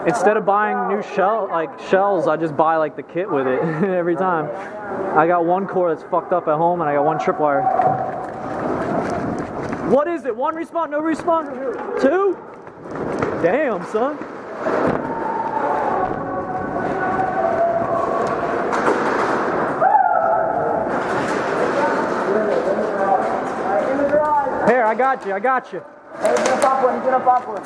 Instead of buying new shells, I just buy like the kit with it every time. I got one core that's fucked up at home, and I got one tripwire. What is it? One respawn, no respawn? Two? Damn, son. Here, I got you. Hey, he's gonna pop one.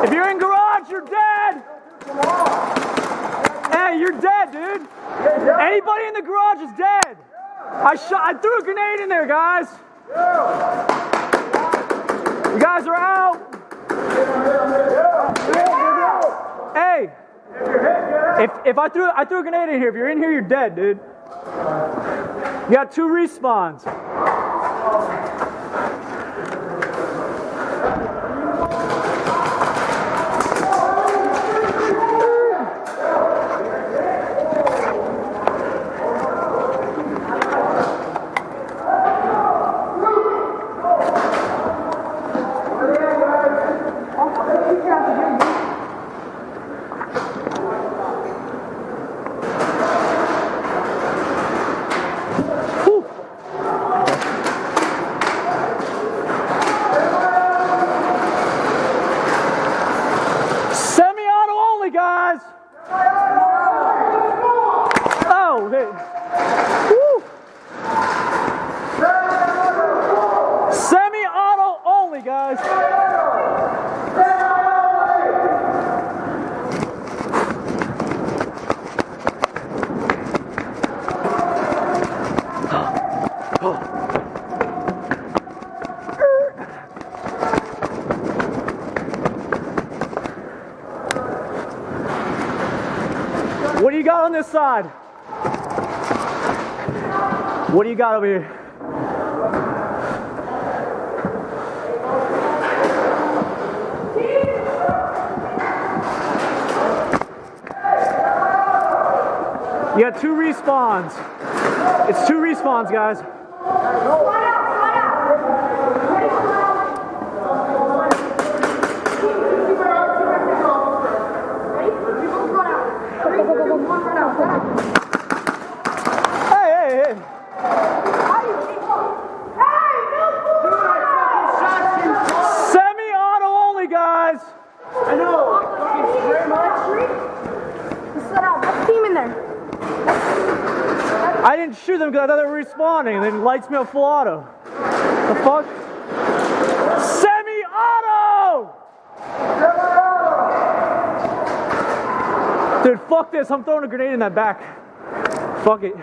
If you're in garage, you're dead! Hey, you're dead, dude! Anybody in the garage is dead! I threw a grenade in there, guys! You guys are out! Hey! If I threw a grenade in here, if you're in here, you're dead, dude. You got 2 respawns. Semi-auto only, guys. What do you got on this side? What do you got over here? You got 2 respawns. It's 2 respawns, guys. Hey. Semi-auto only, guys. I know. Let's team in there. I didn't shoot them because I thought they were respawning, and then it lights me up full auto. The fuck? Semi-auto! Dude, fuck this. I'm throwing a grenade in that back. Fuck it.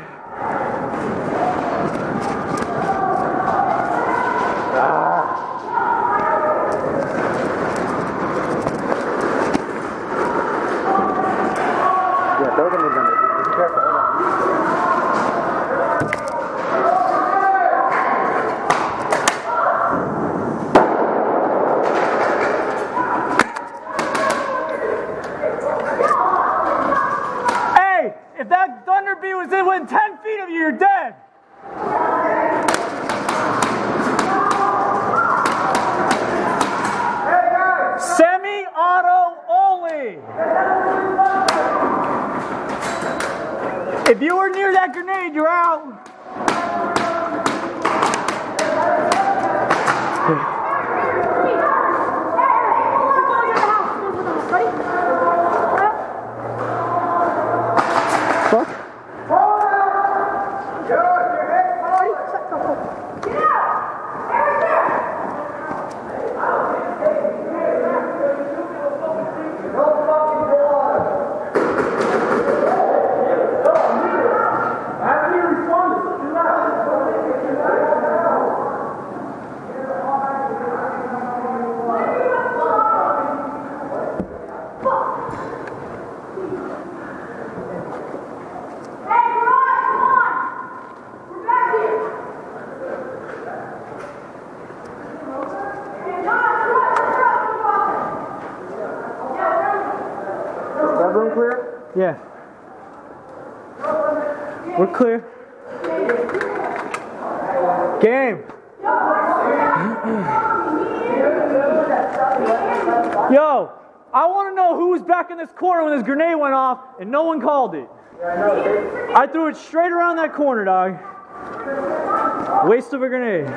Yeah, throw them in there. Be careful. Hey, if that thunder bee was within 10 feet of you, you're dead. Semi-auto only. If you were near that grenade, you're out. Fuck. How do you respond to this? We're clear. Game. Yo, I want to know who was back in this corner when this grenade went off and no one called it. I threw it straight around that corner, dog. Waste of a grenade.